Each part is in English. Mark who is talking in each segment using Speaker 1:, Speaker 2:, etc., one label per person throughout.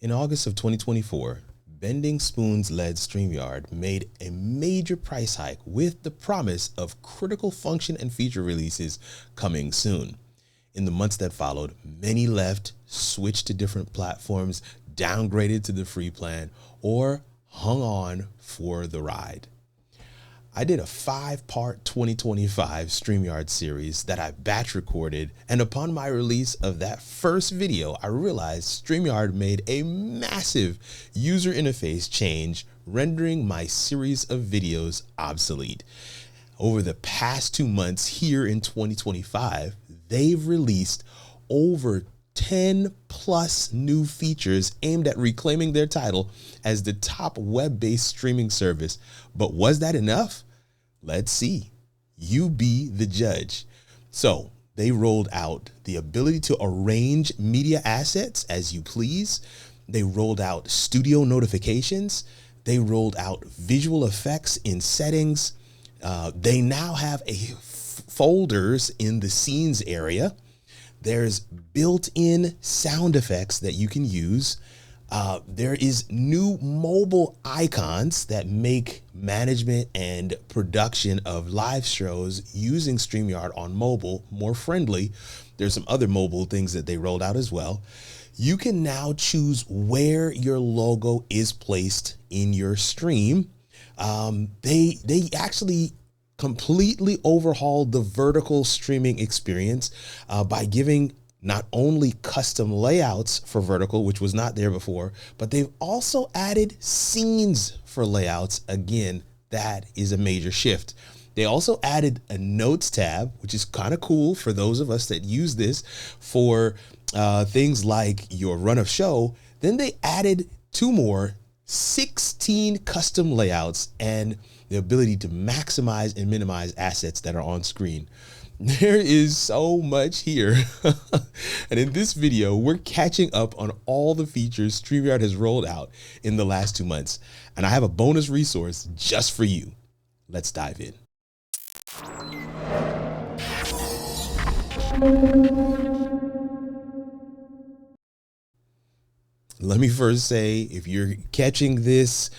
Speaker 1: In August of 2024, Bending Spoons-led StreamYard made a major price hike with the promise of critical function and feature releases coming soon. In the months that followed, many left, switched to different platforms, downgraded to the free plan, or hung on for the ride. I did a 5-part 2025 StreamYard series that I batch recorded, and upon my release of that first video, I realized StreamYard made a massive user interface change, rendering my series of videos obsolete. Over the past 2 months here in 2025, they've released over 10 plus new features aimed at reclaiming their title as the top web-based streaming service. But was that enough? Let's see. You be the judge. So they rolled out the ability to arrange media assets as you please. They rolled out studio notifications. They rolled out visual effects in settings. They now have folders in the scenes area. There's built-in sound effects that you can use. There is new mobile icons that make management and production of live shows using StreamYard on mobile more friendly. There's some other mobile things that they rolled out as well. You can now choose where your logo is placed in your stream. They actually completely overhauled the vertical streaming experience by giving not only custom layouts for vertical, which was not there before, but they've also added scenes for layouts. Again, that is a major shift. They also added a notes tab, which is kind of cool for those of us that use this for things like your run of show. Then they added 2 more 16 custom layouts and the ability to maximize and minimize assets that are on screen. There is so much here. And in this video, we're catching up on all the features StreamYard has rolled out in the last 2 months. And I have a bonus resource just for you. Let's dive in. Let me first say, if you're catching this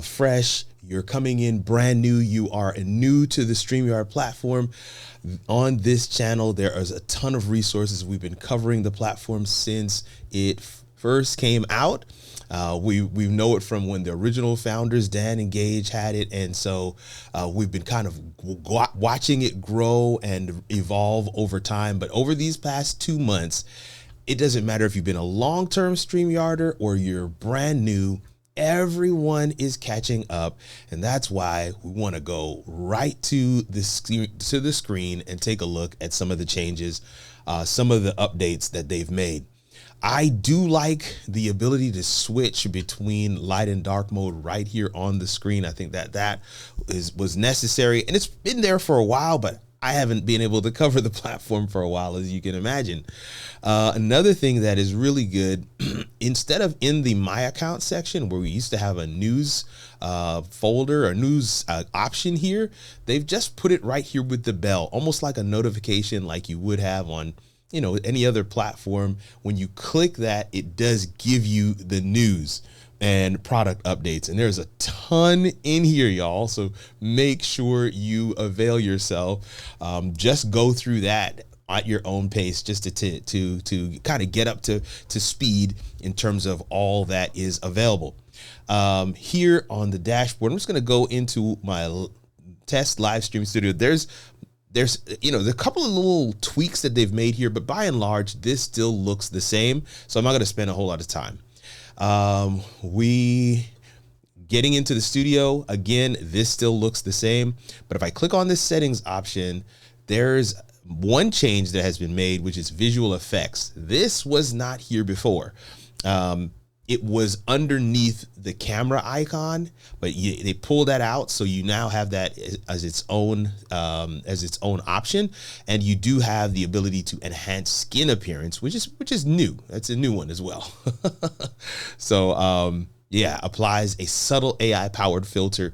Speaker 1: fresh, you're coming in brand new, you are new to the StreamYard platform, on this channel, there is a ton of resources. We've been covering the platform since it first came out. We know it from when the original founders, Dan and Gage, had it. And so we've been kind of watching it grow and evolve over time. But over these past 2 months, it doesn't matter if you've been a long-term StreamYarder or you're brand new, everyone is catching up. And that's why we want to go right to the screen and take a look at some of the changes, some of the updates that they've made. I do like the ability to switch between light and dark mode right here on the screen. I think that was necessary, and it's been there for a while, but I haven't been able to cover the platform for a while, as you can imagine. Another thing that is really good, instead of in the My Account section where we used to have a news folder or news option here, they've just put it right here with the bell, almost like a notification like you would have on any other platform. When you click that, it does give you the news and product updates. And there's a ton in here, y'all. So make sure you avail yourself. Just go through that at your own pace, just to kind of get up to speed in terms of all that is available. Here on the dashboard, I'm just going to go into my test live stream studio. There's a couple of little tweaks that they've made here, but by and large, this still looks the same. So I'm not going to spend a whole lot of time. Getting into the studio, again, this still looks the same. But if I click on this settings option, there's one change that has been made, which is visual effects. This was not here before. It was underneath the camera icon, but they pulled that out, so you now have that as its own option, and you do have the ability to enhance skin appearance, which is new. That's a new one as well. So yeah, applies a subtle AI-powered filter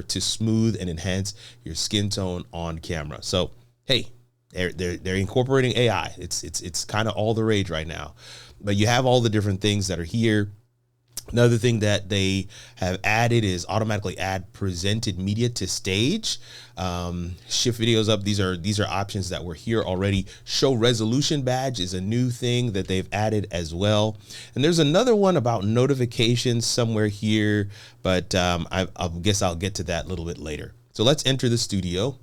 Speaker 1: to smooth and enhance your skin tone on camera. So hey, they're incorporating AI. It's kind of all the rage right now. But you have all the different things that are here. Another thing that they have added is automatically add presented media to stage, shift videos up. These are options that were here already. Show resolution badge is a new thing that they've added as well. And there's another one about notifications somewhere here, but I guess I'll get to that a little bit later. So let's enter the studio.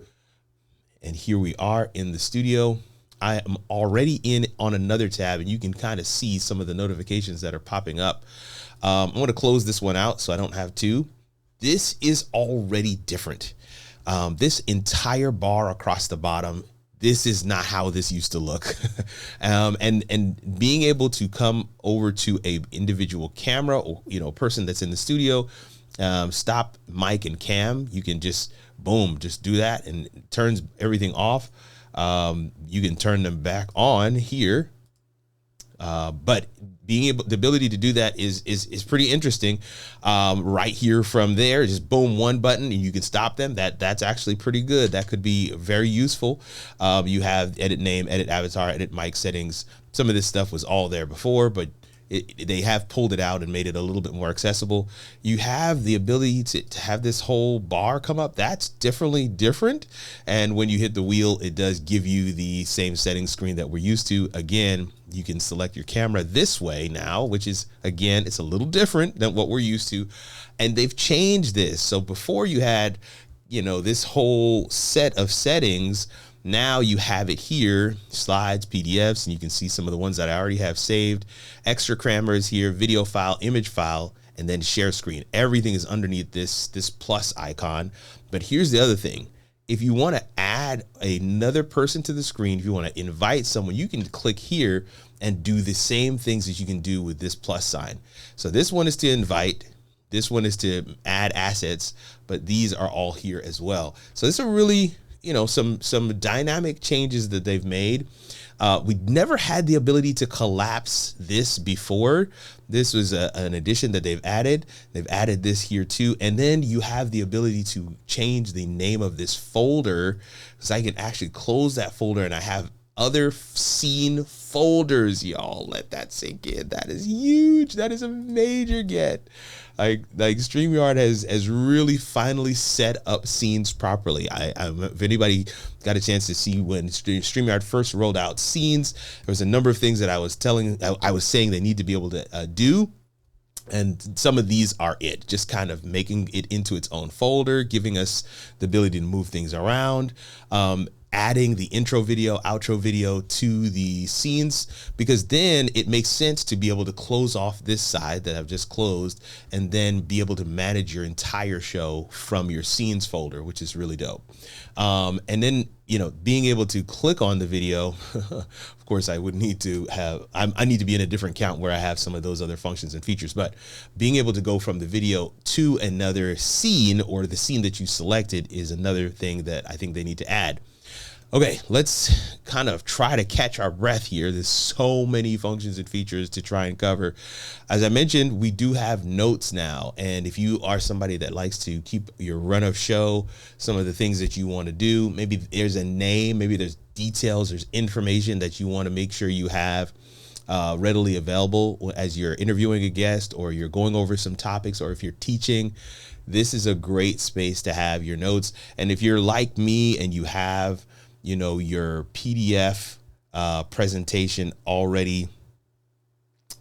Speaker 1: And here we are in the studio. I am already in on another tab, and you can kind of see some of the notifications that are popping up. I'm going to close this one out so I don't have to. This is already different. This entire bar across the bottom, this is not how this used to look. And being able to come over to a individual camera or, person that's in the studio, stop mic and cam, you can just boom, just do that and it turns everything off. You can turn them back on here. But the ability to do that is pretty interesting. Right here from there, just boom, one button and you can stop them. That's actually pretty good. That could be very useful. You have edit name, edit avatar, edit mic settings. Some of this stuff was all there before, but they have pulled it out and made it a little bit more accessible. You have the ability to have this whole bar come up. That's definitely different. And when you hit the wheel, it does give you the same settings screen that we're used to. Again, you can select your camera this way now, which is, again, it's a little different than what we're used to. And they've changed this. So before you had, this whole set of settings. Now you have it here, slides, PDFs, and you can see some of the ones that I already have saved. Extra cameras here, video file, image file, and then share screen. Everything is underneath this plus icon. But here's the other thing. If you want to add another person to the screen, if you want to invite someone, you can click here and do the same things that you can do with this plus sign. So this one is to invite. This one is to add assets, but these are all here as well. So this is a really some dynamic changes that they've made. We never had the ability to collapse this before. This was an addition that they've added. They've added this here too. And then you have the ability to change the name of this folder. So I can actually close that folder and I have other scene folders, y'all. Let that sink in. That is huge. That is a major get. Like StreamYard has really finally set up scenes properly. If anybody got a chance to see when StreamYard first rolled out scenes, there was a number of things that I was saying they need to be able to do. And some of these are it, just kind of making it into its own folder, giving us the ability to move things around. Adding the intro video, outro video to the scenes, because then it makes sense to be able to close off this side that I've just closed and then be able to manage your entire show from your scenes folder, which is really dope. And then, being able to click on the video, of course, I would need to have, I need to be in a different account where I have some of those other functions and features, but being able to go from the video to another scene or the scene that you selected is another thing that I think they need to add. Okay, let's kind of try to catch our breath here. There's so many functions and features to try and cover. As I mentioned, we do have notes now. And if you are somebody that likes to keep your run of show, some of the things that you want to do, maybe there's a name, maybe there's details, there's information that you want to make sure you have readily available as you're interviewing a guest or you're going over some topics or if you're teaching. This is a great space to have your notes. And if you're like me and you have your PDF presentation already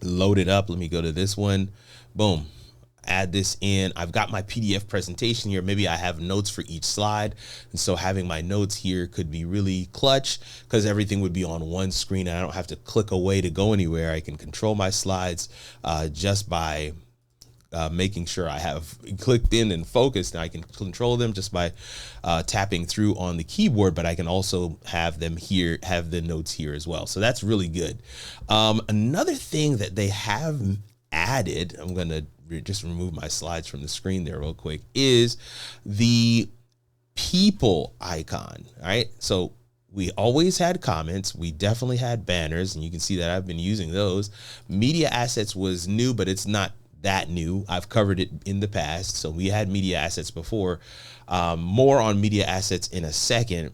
Speaker 1: loaded up. Let me go to this one. Boom. Add this in. I've got my PDF presentation here. Maybe I have notes for each slide. And so having my notes here could be really clutch because everything would be on one screen and I don't have to click away to go anywhere. I can control my slides just by making sure I have clicked in and focused. Now I can control them just by tapping through on the keyboard, but I can also have them here, have the notes here as well. So that's really good. Another thing that they have added, I'm going to just remove my slides from the screen there real quick, is the people icon. All right. So we always had comments. We definitely had banners, and you can see that I've been using those. Media assets was new, but it's not that new. I've covered it in the past. So we had media assets before. More on media assets in a second.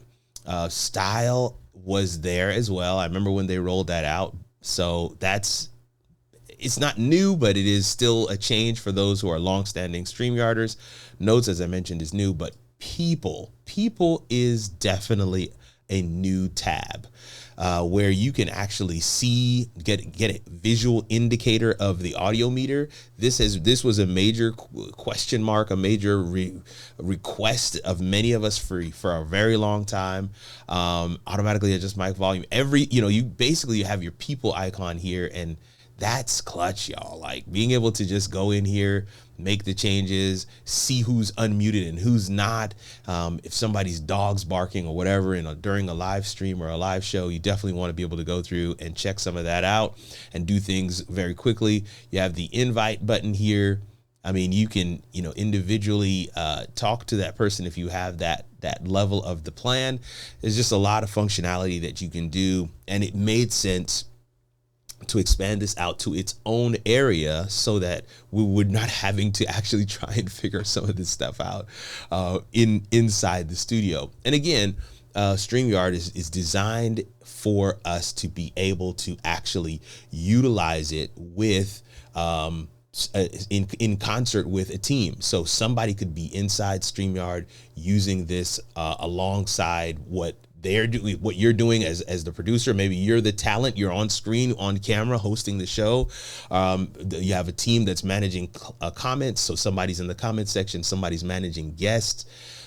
Speaker 1: Style was there as well. I remember when they rolled that out. So it's not new, but it is still a change for those who are longstanding StreamYarders. Notes, as I mentioned, is new, but people is definitely a new tab. Where you can actually get a visual indicator of the audio meter. This was a major question mark, a major request of many of us for a very long time. Automatically adjust mic volume. You have your people icon here, and that's clutch, y'all. Like being able to just go in here, make the changes, see who's unmuted and who's not. If somebody's dog's barking or whatever during a live stream or a live show, you definitely want to be able to go through and check some of that out and do things very quickly. You have the invite button here. I mean, you can, individually talk to that person if you have that level of the plan. There's just a lot of functionality that you can do, and it made sense to expand this out to its own area so that we would not having to actually try and figure some of this stuff out inside the studio. And again, StreamYard is designed for us to be able to actually utilize it with in concert with a team. So somebody could be inside StreamYard using this alongside what they're doing, what you're doing as the producer. Maybe you're the talent, you're on screen, on camera, hosting the show. You have a team that's managing comments. So somebody's in the comment section, somebody's managing guests.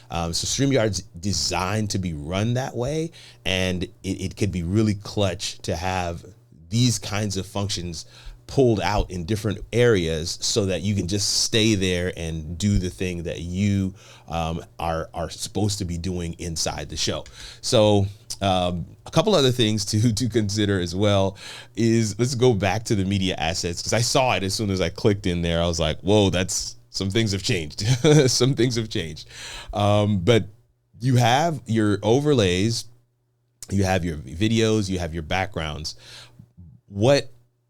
Speaker 1: So StreamYard's designed to be run that way. And it could be really clutch to have these kinds of functions pulled out in different areas so that you can just stay there and do the thing that you are supposed to be doing inside the show. So a couple other things to consider as well is, let's go back to the media assets, because I saw it as soon as I clicked in there. I was like, whoa, some things have changed. Some things have changed. But you have your overlays, you have your videos, you have your backgrounds.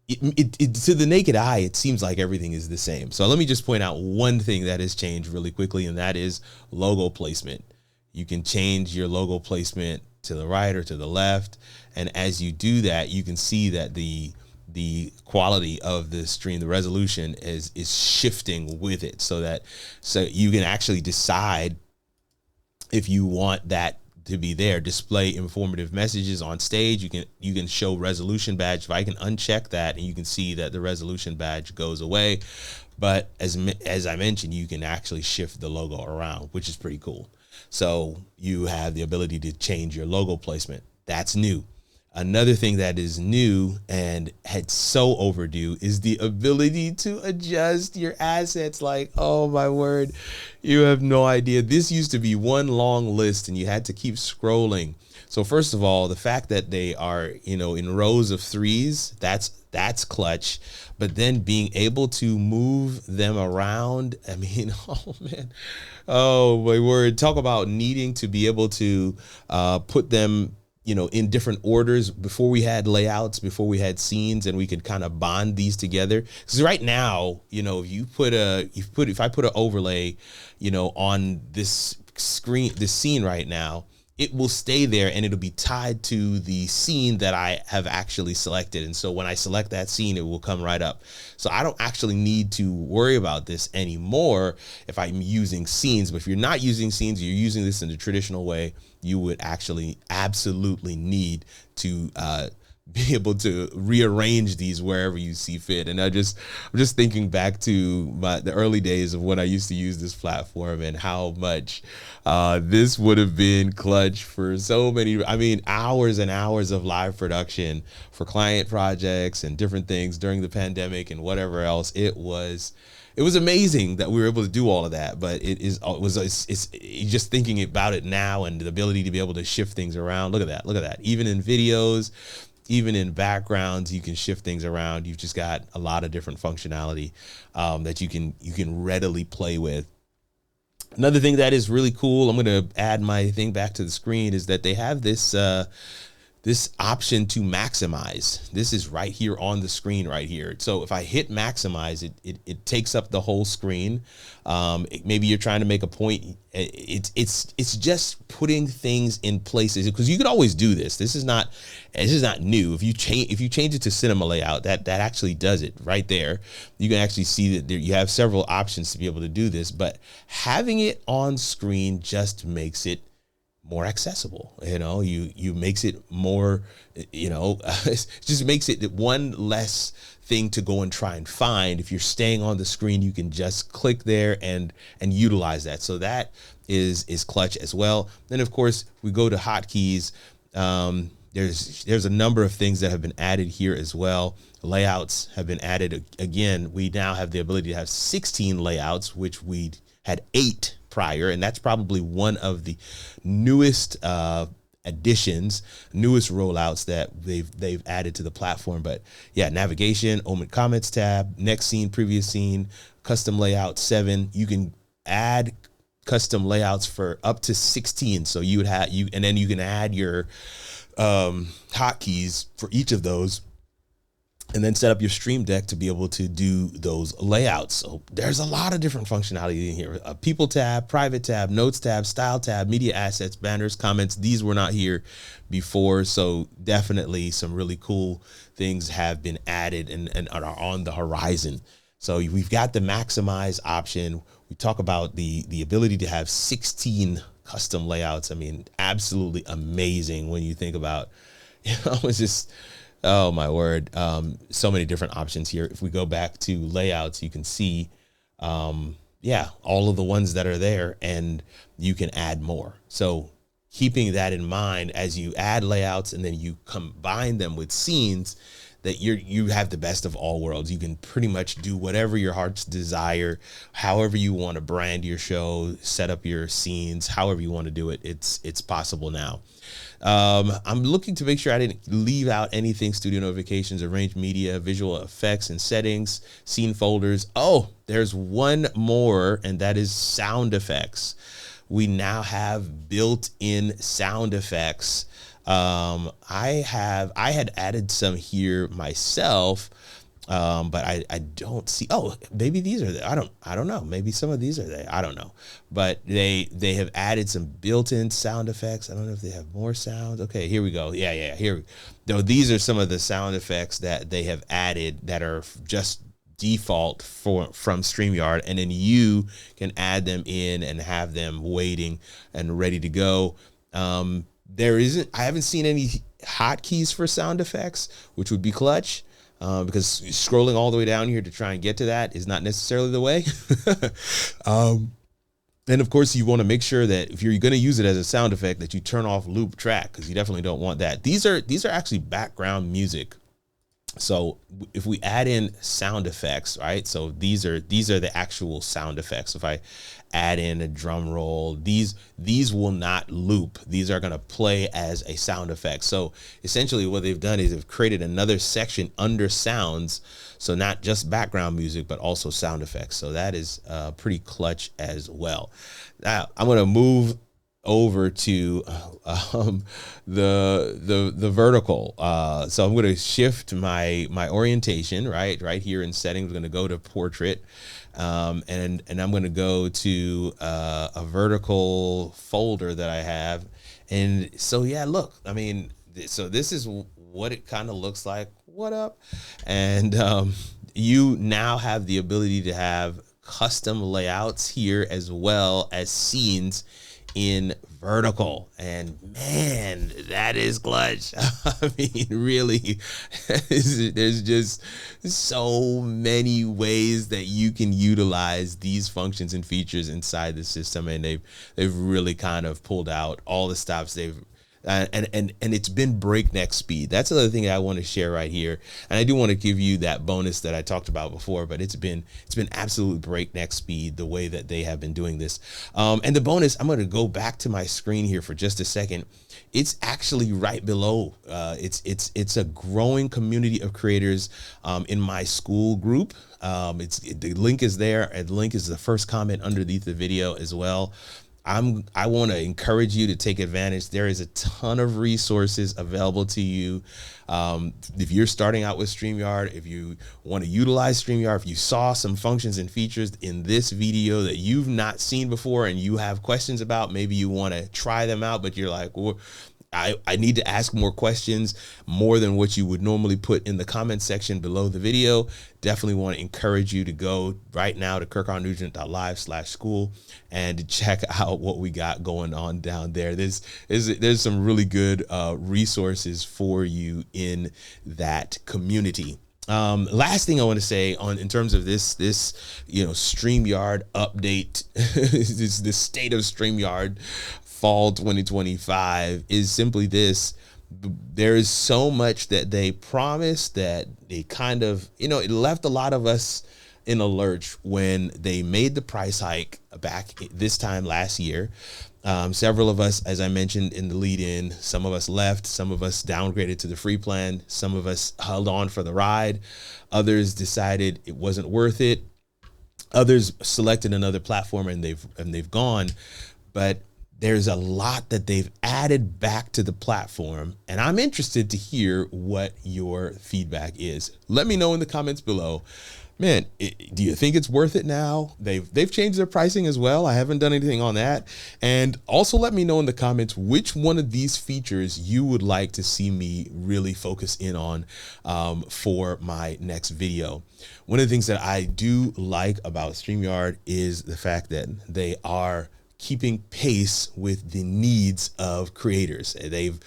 Speaker 1: To the naked eye, it seems like everything is the same. So let me just point out one thing that has changed really quickly, and that is logo placement. You can change your logo placement to the right or to the left. And as you do that, you can see that the quality of the stream, the resolution is shifting with it, so you can actually decide if you want that to be there. Display informative messages on stage. You can show resolution badge. If I can uncheck that, and you can see that the resolution badge goes away. But as I mentioned, you can actually shift the logo around, which is pretty cool. So you have the ability to change your logo placement. That's new. Another thing that is new and had so overdue is the ability to adjust your assets. Like, oh my word, you have no idea. This used to be one long list and you had to keep scrolling. So first of all, the fact that they are, in rows of threes, that's clutch. But then being able to move them around, I mean, oh man, oh my word. Talk about needing to be able to put them in different orders. Before we had layouts, before we had scenes, and we could kind of bond these together. Because right now, if I put an overlay, on this screen, this scene right now, it will stay there and it'll be tied to the scene that I have actually selected. And so when I select that scene, it will come right up. So I don't actually need to worry about this anymore if I'm using scenes. But if you're not using scenes, you're using this in the traditional way, you would actually absolutely need to be able to rearrange these wherever you see fit. And I'm just thinking back to the early days of when I used to use this platform and how much this would have been clutch for so many, hours and hours of live production for client projects and different things during the pandemic and whatever else. It was amazing that we were able to do all of that, but it's just thinking about it now and the ability to be able to shift things around. Look at that. Even in videos, even in backgrounds, you can shift things around. You've just got a lot of different functionality that you can readily play with. Another thing that is really cool, I'm going to add my thing back to the screen, is that they have this this option to maximize. This is right here on the screen right here. So if I hit maximize, it takes up the whole screen. Maybe you're trying to make a point. It's just putting things in places, because you could always do this. This is not new. If you change it to cinema layout, that actually does it right there. You can actually see that you have several options to be able to do this, but having it on screen just makes it more accessible. You makes it more, it just makes it one less thing to go and try and find. If you're staying on the screen, you can just click there and utilize that. So that is clutch as well. Then of course we go to hotkeys. There's a number of things that have been added here as well. Layouts have been added. Again, we now have the ability to have 16 layouts, which we had 8 prior, and that's probably one of the newest additions, newest rollouts that they've added to the platform. But yeah, navigation, open comments tab, next scene, previous scene, custom layout 7. You can add custom layouts for up to 16. So you would have and then you can add your hotkeys for each of those, and then set up your Stream Deck to be able to do those layouts. So there's a lot of different functionality in here. A people tab, private tab, notes tab, style tab, media assets, banners, comments. These were not here before. So definitely some really cool things have been added and are on the horizon. So we've got the maximize option. We talk about the ability to have 16 custom layouts. I mean, absolutely amazing when you think about, it's just, oh my word. So many different options here. If we go back to layouts, you can see, all of the ones that are there, and you can add more. So keeping that in mind as you add layouts and then you combine them with scenes, that you have the best of all worlds. You can pretty much do whatever your heart's desire, however you want to brand your show, set up your scenes, however you want to do it. It's possible now. I'm looking to make sure I didn't leave out anything. Studio notifications, arrange media, visual effects and settings, scene folders. Oh, there's one more, and that is sound effects. We now have built-in sound effects. I had added some here myself, but I don't see. Oh, maybe these are there. I don't know. Maybe some of these are there. I don't know. But they have added some built-in sound effects. I don't know if they have more sounds. Okay, here we go. Yeah. Here, though, these are some of the sound effects that they have added that are just default from StreamYard, and then you can add them in and have them waiting and ready to go. I haven't seen any hotkeys for sound effects, which would be clutch, because scrolling all the way down here to try and get to that is not necessarily the way. And of course, you want to make sure that if you're going to use it as a sound effect, that you turn off loop track, because you definitely don't want that. These are actually background music. So if we add in sound effects, right? So these are the actual sound effects. If I add in a drum roll, these will not loop. These are going to play as a sound effect. So essentially what they've done is they've created another section under sounds. So not just background music, but also sound effects. So that is pretty clutch as well. Now I'm going to move over to the vertical. So I'm going to shift my orientation right here in settings. I'm going to go to portrait, and I'm going to go to a vertical folder that I have. And so yeah, look, I mean, so this is what it kind of looks like. What up? And you now have the ability to have custom layouts here as well as scenes in vertical, and man, that is clutch. I mean, really, there's just so many ways that you can utilize these functions and features inside the system, and they've really kind of pulled out all the stops they've and it's been breakneck speed. That's another thing I want to share right here. And I do want to give you that bonus that I talked about before, but it's been absolute breakneck speed the way that they have been doing this. And the bonus, I'm going to go back to my screen here for just a second. It's actually right below. It's a growing community of creators in my school group. The link is there. And the link is the first comment underneath the video as well. I want to encourage you to take advantage. There is a ton of resources available to you. If you're starting out with StreamYard, if you want to utilize StreamYard, if you saw some functions and features in this video that you've not seen before and you have questions about, maybe you want to try them out, but you're like, well, I need to ask more questions, more than what you would normally put in the comment section below the video. Definitely want to encourage you to go right now to kirkronugent.live/school and check out what we got going on down there. There's some really good resources for you in that community. Last thing I want to say in terms of this StreamYard update, this state of StreamYard fall 2025 is simply this. There is so much that they promised that they kind of, it left a lot of us in a lurch when they made the price hike back this time last year. Several of us, as I mentioned in the lead in, some of us left, some of us downgraded to the free plan, some of us held on for the ride, others decided it wasn't worth it, others selected another platform and they've gone. But there's a lot that they've added back to the platform, and I'm interested to hear what your feedback is. Let me know in the comments below. Man, do you think it's worth it now? They've changed their pricing as well. I haven't done anything on that. And also let me know in the comments which one of these features you would like to see me really focus in on for my next video. One of the things that I do like about StreamYard is the fact that they are keeping pace with the needs of creators. They've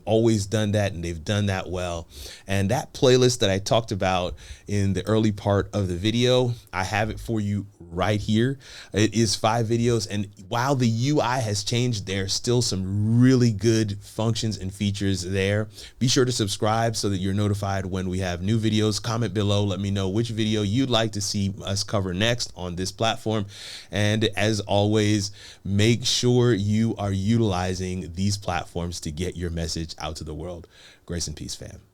Speaker 1: always done that, and they've done that well. And that playlist that I talked about in the early part of the video, I have it for you right here. It is 5 videos, and while the UI has changed, there's still some really good functions and features there. Be sure to subscribe so that you're notified when we have new videos. Comment below, let me know which video you'd like to see us cover next on this platform. And as always, make sure you are utilizing these platforms to get your message out to the world. Grace and peace, fam.